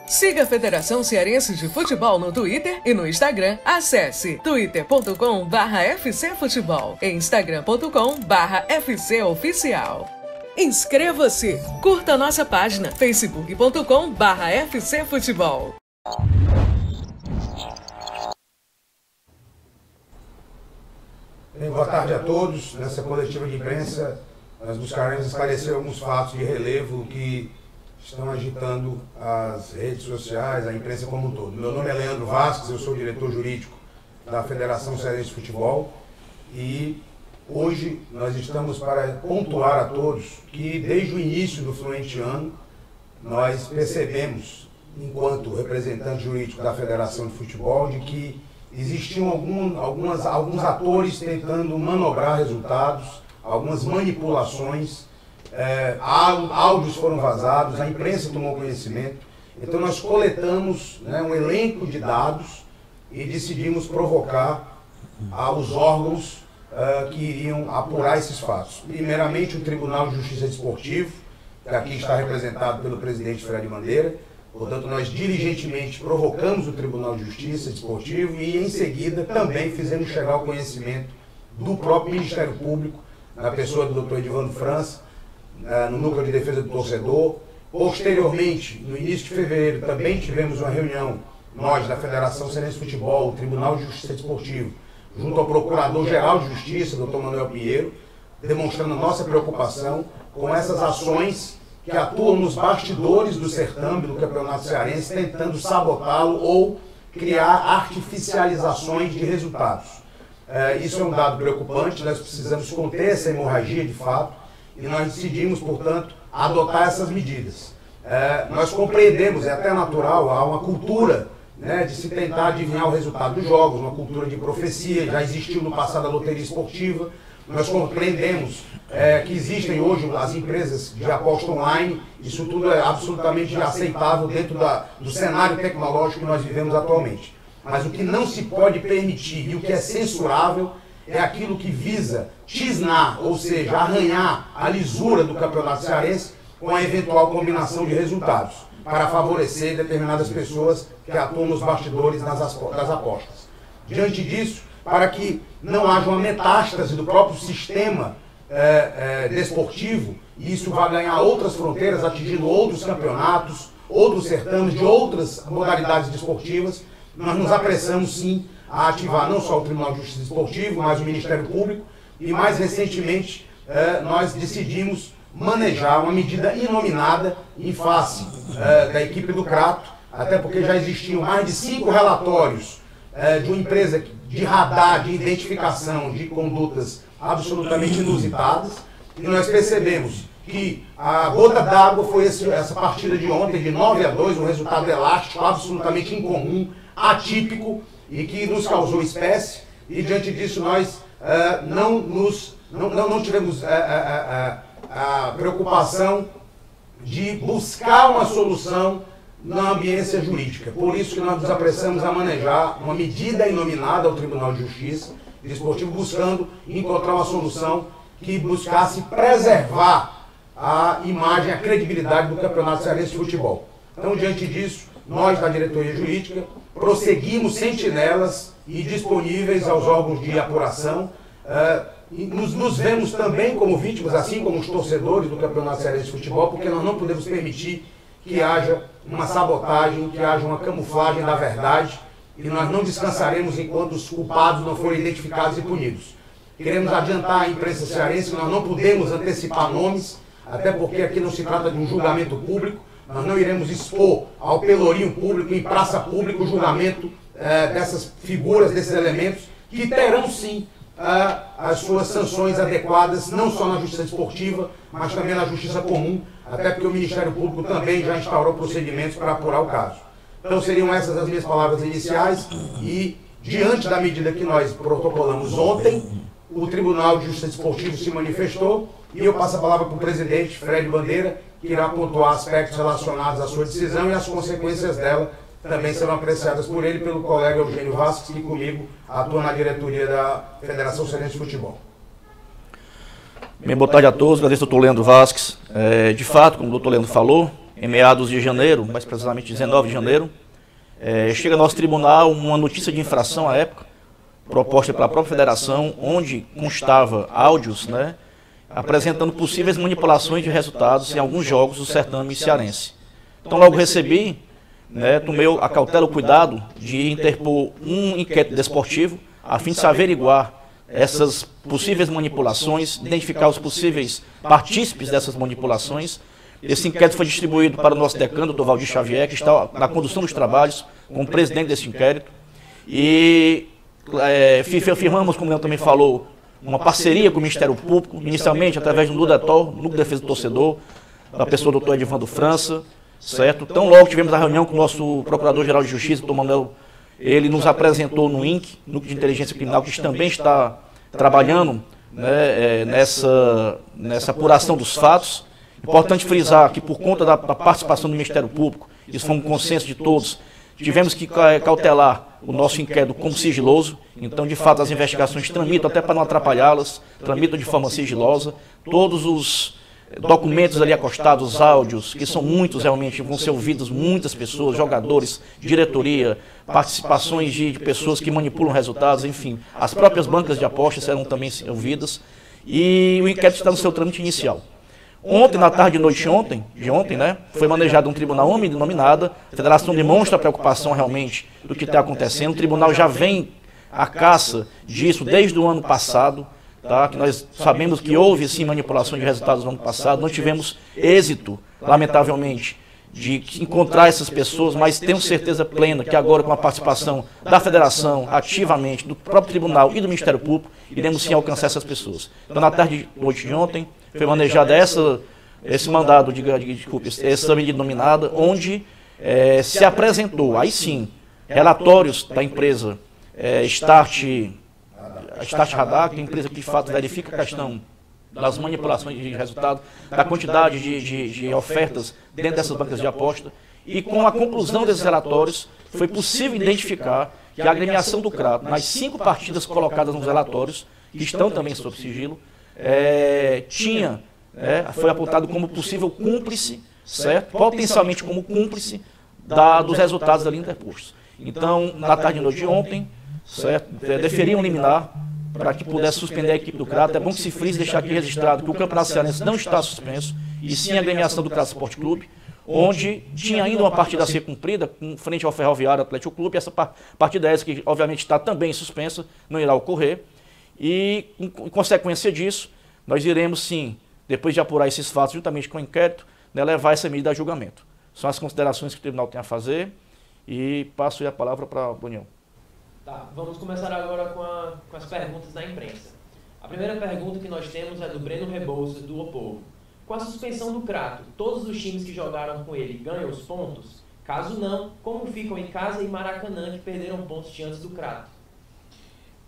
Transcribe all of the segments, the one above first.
Siga a Federação Cearense de Futebol no Twitter e no Instagram. Acesse twitter.com/FCFutebol e instagram.com/FCOficial. Inscreva-se! Curta nossa página facebook.com/FCFutebol. Boa tarde a todos. Nessa coletiva de imprensa, nós buscaremos esclarecer alguns fatos de relevo que estão agitando as redes sociais, a imprensa como um todo. Meu nome é Leandro Vasques, eu sou diretor jurídico da Federação Cearense de Futebol e hoje nós estamos para pontuar a todos que desde o início do fluente ano nós percebemos, enquanto representante jurídico da Federação de Futebol, de que existiam alguns atores tentando manobrar resultados, algumas manipulações, áudios foram vazados, a imprensa tomou conhecimento. Então nós coletamos um elenco de dados e decidimos provocar os órgãos que iriam apurar esses fatos. Primeiramente o Tribunal de Justiça Desportivo, que aqui está representado pelo presidente Fred Bandeira. Portanto, nós diligentemente provocamos o Tribunal de Justiça Desportivo e, em seguida, também fizemos chegar ao conhecimento do próprio Ministério Público, na pessoa do Dr. Edivando França, no Núcleo de Defesa do Torcedor. Posteriormente, no início de fevereiro, também tivemos uma reunião, nós, da Federação Cearense de Futebol, o Tribunal de Justiça Desportivo, junto ao Procurador-Geral de Justiça, Dr. Manuel Pinheiro, demonstrando nossa preocupação com essas ações que atuam nos bastidores do certame do Campeonato Cearense, tentando sabotá-lo ou criar artificializações de resultados. Isso é um dado preocupante, nós precisamos conter essa hemorragia de fato e nós decidimos, portanto, adotar essas medidas. Nós compreendemos, é até natural, há uma cultura de se tentar adivinhar o resultado dos jogos, uma cultura de profecia, já existiu no passado a loteria esportiva. Nós compreendemos que existem hoje as empresas de aposta online, isso tudo é absolutamente aceitável dentro do cenário tecnológico que nós vivemos atualmente. Mas o que não se pode permitir e o que é censurável é aquilo que visa tisnar, ou seja, arranhar a lisura do Campeonato Cearense com a eventual combinação de resultados, para favorecer determinadas pessoas que atuam nos bastidores das apostas. Diante disso, para que não haja uma metástase do próprio sistema desportivo, e isso vai ganhar outras fronteiras, atingindo outros campeonatos, outros certames de outras modalidades desportivas, nós nos apressamos sim a ativar não só o Tribunal de Justiça Desportivo, mas o Ministério Público, e mais recentemente nós decidimos manejar uma medida inominada em face da equipe do Crato, até porque já existiam mais de 5 relatórios de uma empresa de radar, de identificação de condutas absolutamente inusitadas, e nós percebemos que a gota d'água foi essa partida de ontem, de 9-2, um resultado elástico, absolutamente incomum, atípico, e que nos causou espécie, e diante disso nós não tivemos a preocupação de buscar uma solução na ambiência jurídica. Por isso que nós nos apressamos a manejar uma medida inominada ao Tribunal de Justiça Desportivo, buscando encontrar uma solução que buscasse preservar a imagem, a credibilidade do Campeonato Cearense de Futebol. Então, diante disso, nós da diretoria jurídica prosseguimos sentinelas e disponíveis aos órgãos de apuração. E nos vemos também como vítimas, assim como os torcedores do Campeonato Cearense de Futebol, porque nós não podemos permitir que haja uma sabotagem, que haja uma camuflagem da verdade, e nós não descansaremos enquanto os culpados não forem identificados e punidos. Queremos adiantar à imprensa cearense que nós não podemos antecipar nomes, até porque aqui não se trata de um julgamento público, nós não iremos expor ao pelourinho público, em praça pública, o julgamento dessas figuras, desses elementos, que terão sim as suas sanções adequadas, não só na justiça esportiva, mas também na justiça comum, até porque o Ministério Público também já instaurou procedimentos para apurar o caso. Então seriam essas as minhas palavras iniciais e, diante da medida que nós protocolamos ontem, o Tribunal de Justiça Desportivo se manifestou e eu passo a palavra para o presidente Fred Bandeira, que irá pontuar aspectos relacionados à sua decisão e as consequências dela também serão apreciadas por ele e pelo colega Eugênio Vasques, que comigo atua na diretoria da Federação Cearense de Futebol. Bem, boa tarde a todos, agradeço ao Dr. Leandro Vasques. De fato, como o Dr. Leandro falou, em meados de janeiro, mais precisamente 19 de janeiro, chega ao nosso tribunal uma notícia de infração à época, proposta pela própria federação, onde constava áudios, né, apresentando possíveis manipulações de resultados em alguns jogos do certame cearense. Então logo recebi, né, tomei a cautela, o cuidado de interpor um inquérito desportivo, a fim de se averiguar essas possíveis manipulações, identificar os possíveis partícipes dessas manipulações. Esse inquérito foi distribuído para o nosso decano, Dr. Valdir Xavier, que está na condução dos trabalhos, como presidente desse inquérito. E firmamos, como o Leandro também falou, uma parceria com o Ministério Público, inicialmente através do NUDETOR, Núcleo de Defesa do Torcedor, da pessoa do Dr. Edivando França, certo? Então logo tivemos a reunião com o nosso Procurador-Geral de Justiça, Dr. Manuel, ele nos apresentou no INC, Núcleo de Inteligência Criminal, que também está trabalhando, né, nessa apuração dos fatos. Importante frisar que por conta da participação do Ministério Público, isso foi um consenso de todos, tivemos que cautelar o nosso inquérito como sigiloso. Então, de fato, as investigações tramitam, até para não atrapalhá-las, tramitam de forma sigilosa. Todos os documentos ali acostados, áudios, que são muitos realmente, vão ser ouvidos muitas pessoas, jogadores, diretoria, participações de pessoas que manipulam resultados, enfim. As próprias bancas de apostas serão também ouvidas. E o inquérito está no seu trâmite inicial. Ontem, na tarde e noite de ontem, né, foi manejado um tribunal nominada. A federação demonstra preocupação realmente do que está acontecendo. O tribunal já vem à caça disso desde o ano passado, tá? Que nós sabemos que houve sim manipulação de resultados no ano passado. Não tivemos êxito, lamentavelmente, de encontrar essas pessoas, mas tenho certeza plena que agora, com a participação da federação, ativamente, do próprio tribunal e do Ministério Público, iremos sim alcançar essas pessoas. Então, na tarde e noite de ontem, foi manejada esse mandado, essa medida nominada, onde se apresentou, aí sim, relatórios da empresa Start Radar, que é a empresa que de fato verifica a questão das manipulações de resultado, da quantidade de ofertas dentro dessas bancas de aposta, e com a conclusão desses relatórios, foi possível identificar que a agremiação do Crato, nas 5 partidas colocadas nos relatórios, que estão também sob sigilo, foi apontado como possível cúmplice, certo? Potencialmente como cúmplice dos resultados ali interpostos. Então, na tarde e noite de ontem, certo? Deferiam liminar para que pudesse suspender a equipe do Crato. É bom que se frise, deixar aqui registrado que o Campeonato Cearense não está suspenso, e sim a agremiação do Crato Esporte Clube, onde tinha ainda uma partida a ser cumprida, frente ao Ferroviário Atlético Clube. Essa partida essa que obviamente está também suspensa, não irá ocorrer. E, em consequência disso, nós iremos sim, depois de apurar esses fatos juntamente com o inquérito, né, levar essa medida a julgamento. São as considerações que o tribunal tem a fazer, e passo aí a palavra para a União. Tá, vamos começar agora com as perguntas da imprensa. A primeira pergunta que nós temos é do Breno Rebouças, do O Povo. Com a suspensão do Crato, todos os times que jogaram com ele ganham os pontos? Caso não, como ficam em Casa e Maracanã, que perderam pontos diante do Crato?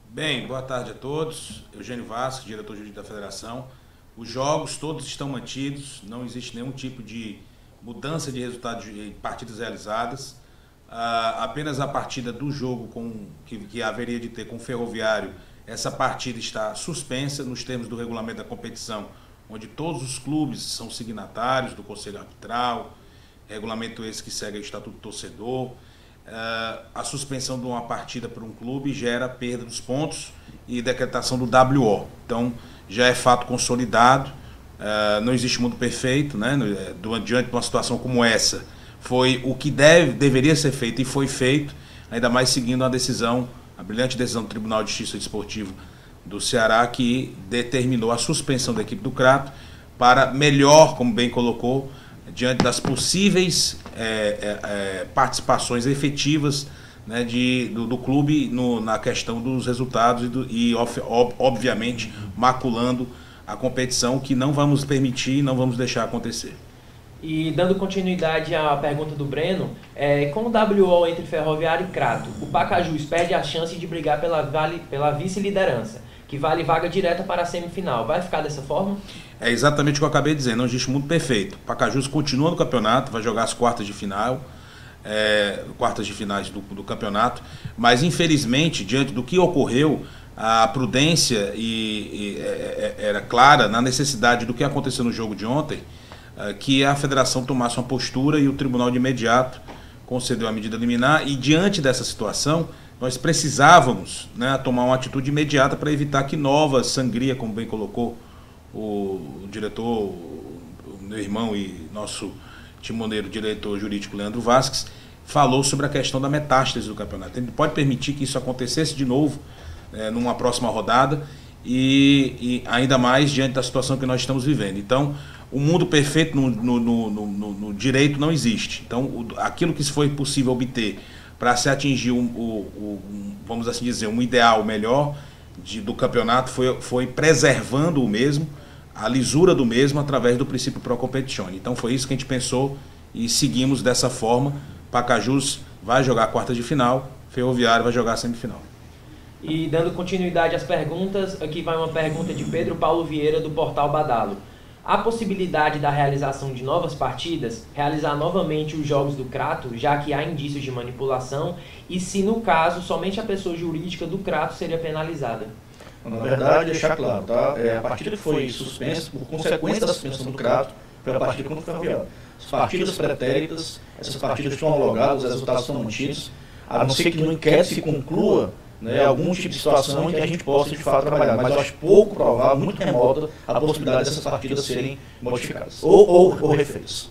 Bem, boa tarde a todos. Eugênio Vasco, diretor jurídico da Federação. Os jogos todos estão mantidos, não existe nenhum tipo de mudança de resultado de partidas realizadas. Apenas a partida do jogo que haveria de ter com o Ferroviário, essa partida está suspensa nos termos do regulamento da competição, onde todos os clubes são signatários do Conselho Arbitral, regulamento esse que segue o Estatuto do Torcedor. A suspensão de uma partida por um clube gera perda dos pontos e decretação do WO. Então, já é fato consolidado, não existe mundo perfeito, né? Diante de uma situação como essa, foi o que deveria ser feito e foi feito, ainda mais seguindo a brilhante decisão do Tribunal de Justiça Desportivo do Ceará, que determinou a suspensão da equipe do Crato para melhor, como bem colocou, diante das possíveis participações efetivas, né, do clube na questão dos resultados e obviamente, maculando a competição, que não vamos permitir e não vamos deixar acontecer. E dando continuidade à pergunta do Breno, com o WO entre Ferroviário e Crato, o Pacajus perde a chance de brigar pela vice-liderança, que vale vaga direta para a semifinal. Vai ficar dessa forma? É exatamente o que eu acabei de dizer, não existe mundo perfeito. O Pacajus continua no campeonato, vai jogar as quartas de final, quartas de finais do campeonato, mas infelizmente, diante do que ocorreu, a prudência era clara na necessidade do que aconteceu no jogo de ontem. que a federação tomasse uma postura e o tribunal de imediato concedeu a medida liminar, e diante dessa situação nós precisávamos, né, tomar uma atitude imediata para evitar que nova sangria, como bem colocou o diretor, o meu irmão e nosso timoneiro, diretor jurídico Leandro Vasques, falou sobre a questão da metástase do campeonato. Ele pode permitir que isso acontecesse de novo numa próxima rodada e ainda mais diante da situação que nós estamos vivendo. Então, o mundo perfeito no direito não existe. Então, aquilo que foi possível obter para se atingir vamos assim dizer, um ideal melhor do campeonato foi preservando o mesmo, a lisura do mesmo através do princípio pro competizione. Então foi isso que a gente pensou e seguimos dessa forma. Pacajus vai jogar a quarta de final, Ferroviário vai jogar a semifinal. E dando continuidade às perguntas, aqui vai uma pergunta de Pedro Paulo Vieira do Portal Badalo. Há possibilidade da realização de novas partidas, realizar novamente os jogos do Crato, já que há indícios de manipulação, e se no caso somente a pessoa jurídica do Crato seria penalizada? Na verdade, deixar claro, tá? A partida que foi suspensa por consequência da suspensão do Crato foi a partida contra o Ferroviário. As partidas pretéritas, essas partidas estão homologadas, os resultados são mantidos, a não ser que no inquérito se conclua, né, algum tipo de situação em que a gente possa de fato trabalhar, mas eu acho pouco provável, muito remota, a possibilidade dessas partidas serem modificadas ou refeitas.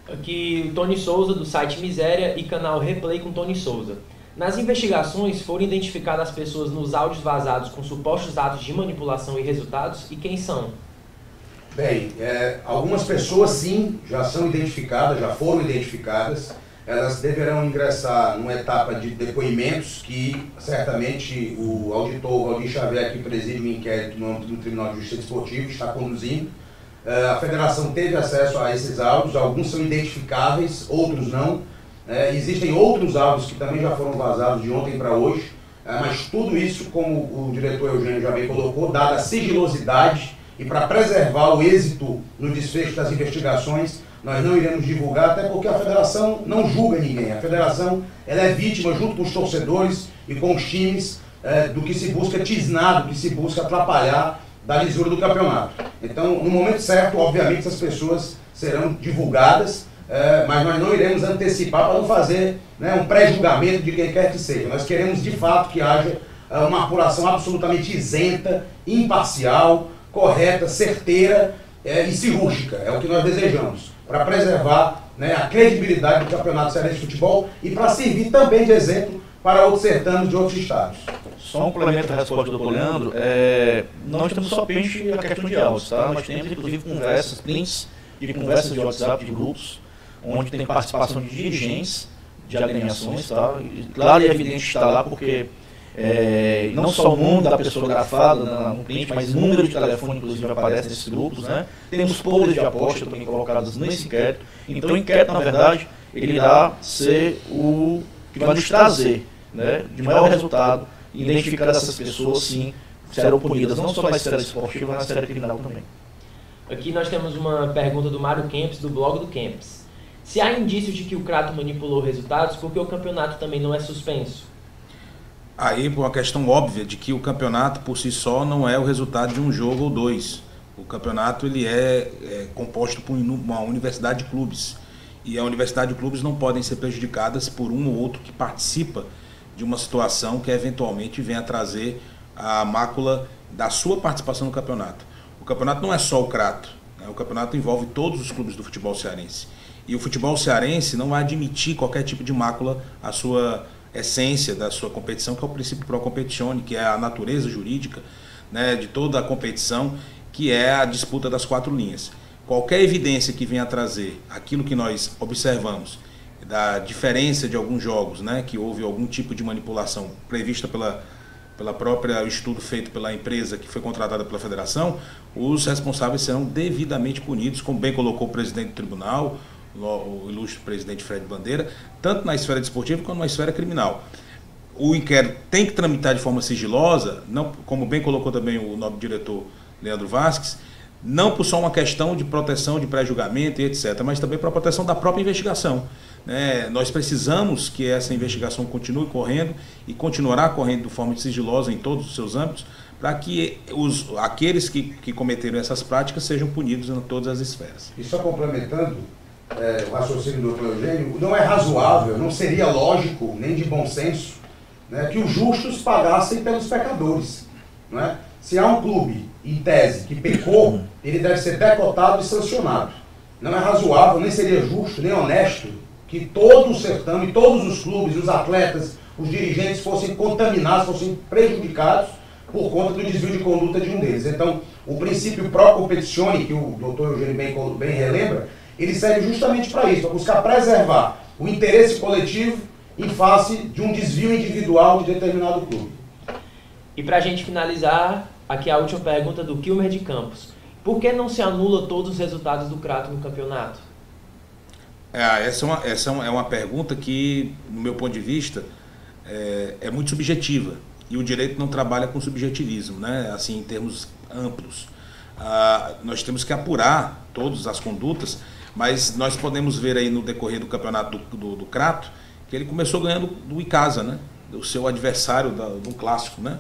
Aqui o Tony Souza do site Miséria e canal Replay com Tony Souza. Nas investigações foram identificadas as pessoas nos áudios vazados com supostos atos de manipulação e resultados, e quem são? Bem, algumas pessoas sim já são identificadas, já foram identificadas. Elas deverão ingressar numa etapa de depoimentos que certamente o auditor Valdir Xavier, que preside o inquérito no âmbito do Tribunal de Justiça Desportiva, está conduzindo. A federação teve acesso a esses áudios, alguns são identificáveis, outros não. Existem outros áudios que também já foram vazados de ontem para hoje, mas tudo isso, como o diretor Eugênio já bem colocou, dada a sigilosidade e para preservar o êxito no desfecho das investigações, nós não iremos divulgar, até porque a federação não julga ninguém. A federação ela é vítima, junto com os torcedores e com os times, do que se busca tisnar, do que se busca atrapalhar da lisura do campeonato. Então, no momento certo, obviamente, essas pessoas serão divulgadas, mas nós não iremos antecipar para não fazer, né, um pré-julgamento de quem quer que seja. Nós queremos, de fato, que haja uma apuração absolutamente isenta, imparcial, correta, certeira e cirúrgica. É o que nós desejamos, para preservar, né, a credibilidade do Campeonato Cearense de Futebol e para servir também de exemplo para outros certames de outros estados. Só um complemento à resposta do Leandro, nós temos somente a questão de áudios, tá? Nós temos inclusive conversas, prints de conversas de WhatsApp, de grupos, onde tem participação de dirigentes de agremiações, tá? E, claro e evidente está lá porque não só o nome da pessoa grafada no print, mas número de telefone inclusive aparece nesses grupos, né? Temos polos de aposta também colocados nesse inquérito. Então o inquérito, na verdade, ele irá ser o que vai nos trazer, né, de maior resultado, e identificar essas pessoas, sim, serão punidas, não só na esfera esportiva, mas na esfera criminal também. Aqui nós temos uma pergunta do Mário Kempis, do blog do Kempis. Se há indícios de que o Crato manipulou resultados, por que o campeonato também não é suspenso? Aí, por uma questão óbvia de que o campeonato por si só não é o resultado de um jogo ou dois. O campeonato ele é composto por uma universidade de clubes. E a universidade de clubes não podem ser prejudicadas por um ou outro que participa de uma situação que eventualmente venha a trazer a mácula da sua participação no campeonato. O campeonato não é só o Crato, né? O campeonato envolve todos os clubes do futebol cearense. E o futebol cearense não vai admitir qualquer tipo de mácula à sua essência da sua competição, que é o princípio pro competizione, que é a natureza jurídica, né, de toda a competição, que é a disputa das quatro linhas. Qualquer evidência que venha a trazer aquilo que nós observamos, da diferença de alguns jogos, né, que houve algum tipo de manipulação prevista pela própria estudo feito pela empresa que foi contratada pela federação, os responsáveis serão devidamente punidos, como bem colocou o presidente do tribunal, o ilustre presidente Fred Bandeira, tanto na esfera desportiva quanto na esfera criminal. O inquérito tem que tramitar de forma sigilosa, não, como bem colocou também o nobre diretor Leandro Vasques, não por só uma questão de proteção de pré-julgamento e etc., mas também para a proteção da própria investigação. Nós precisamos que essa investigação continue correndo e continuará correndo de forma sigilosa em todos os seus âmbitos, para que aqueles que cometeram essas práticas sejam punidos em todas as esferas. E só complementando o raciocínio do Dr. Eugênio, não é razoável, não seria lógico, nem de bom senso, né, que os justos pagassem pelos pecadores. Não é? Se há um clube, em tese, que pecou, ele deve ser decotado e sancionado. Não é razoável, nem seria justo, nem honesto, que todo o certame, todos os clubes, os atletas, os dirigentes fossem contaminados, fossem prejudicados por conta do desvio de conduta de um deles. Então, o princípio pro competitione, que o doutor Eugênio bem relembra, ele serve justamente para isso, para buscar preservar o interesse coletivo em face de um desvio individual de determinado clube. E para a gente finalizar, aqui a última pergunta do Kilmer de Campos. Por que não se anula todos os resultados do Crato no campeonato? Essa é uma pergunta que, no meu ponto de vista, é muito subjetiva. E o direito não trabalha com subjetivismo, né? Assim, em termos amplos. Nós temos que apurar todas as condutas, mas nós podemos ver aí no decorrer do campeonato do Crato que ele começou ganhando do Icasa, né? O seu adversário do clássico, né?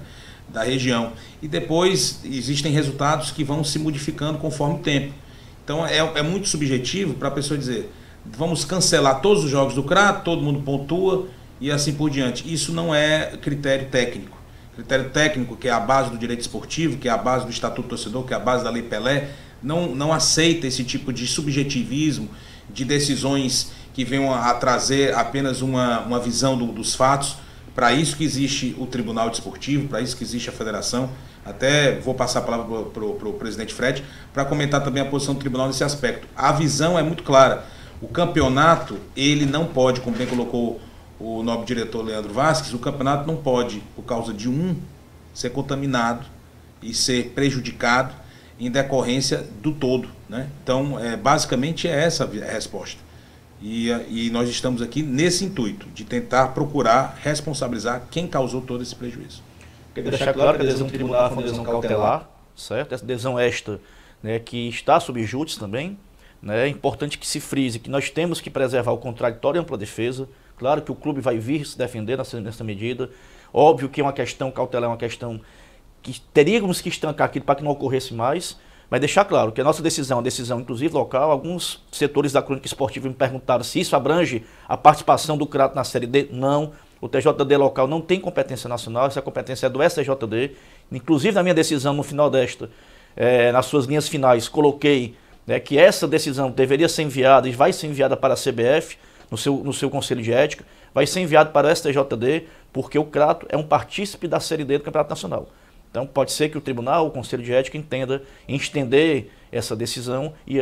Da região. E depois existem resultados que vão se modificando conforme o tempo. Então é muito subjetivo para a pessoa dizer, vamos cancelar todos os jogos do Crato, todo mundo pontua e assim por diante. Isso não é critério técnico. Critério técnico, que é a base do direito esportivo, que é a base do Estatuto do Torcedor, que é a base da Lei Pelé, não aceita esse tipo de subjetivismo, de decisões que venham a trazer apenas uma visão dos fatos. Para isso que existe o Tribunal Desportivo, para isso que existe a federação. Até vou passar a palavra para o presidente Fred, para comentar também a posição do tribunal nesse aspecto. A visão é muito clara. O campeonato, ele não pode, como bem colocou o nobre diretor Leandro Vasques, o campeonato não pode, por causa de ser contaminado e ser prejudicado em decorrência do todo, né? Então, basicamente é essa a resposta. E nós estamos aqui nesse intuito, de tentar procurar responsabilizar quem causou todo esse prejuízo. Quero deixar claro que a decisão tribunal foi uma decisão cautelar, certo? Essa decisão esta, né, que está sob júdice também, né? É importante que se frise que nós temos que preservar o contraditório e a ampla defesa. Claro que o clube vai vir se defender nessa medida. Óbvio que é uma questão cautelar, é uma questão que teríamos que estancar aquilo para que não ocorresse mais. Mas deixar claro que a nossa decisão é uma decisão, inclusive local. Alguns setores da crônica esportiva me perguntaram se isso abrange a participação do Crato na Série D. Não. O TJD local não tem competência nacional, essa competência é do STJD. Inclusive, na minha decisão, no final desta, nas suas linhas finais, coloquei, né, que essa decisão deveria ser enviada e vai ser enviada para a CBF, no seu Conselho de Ética, vai ser enviado para o STJD, porque o Crato é um partícipe da Série D do Campeonato Nacional. Então pode ser que o tribunal, o Conselho de Ética, entenda em estender essa decisão e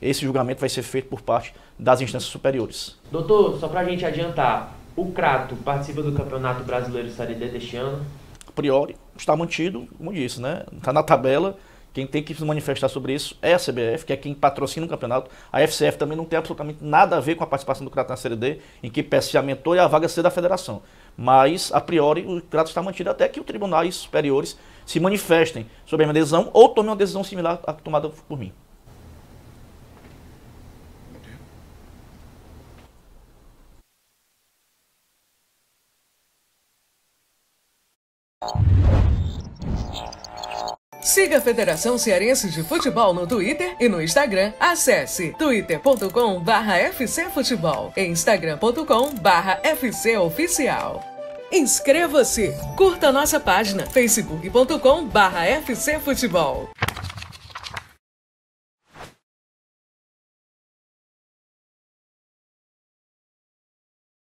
esse julgamento vai ser feito por parte das instâncias superiores. Doutor, só para a gente adiantar, o Crato participa do Campeonato Brasileiro Série D deste ano? A priori, está mantido, como disse, né? Está na tabela. Quem tem que se manifestar sobre isso é a CBF, que é quem patrocina o campeonato. A FCF também não tem absolutamente nada a ver com a participação do Crato na Série D, em que se aumentou e a vaga ser da federação. Mas, a priori, o Crato está mantido até que os tribunais superiores se manifestem sobre a minha decisão ou tomem uma decisão similar à tomada por mim. Siga a Federação Cearense de Futebol no Twitter e no Instagram. Acesse twitter.com/FCFutebol e instagram.com/FCOficial. Inscreva-se! Curta nossa página facebook.com/FCFutebol.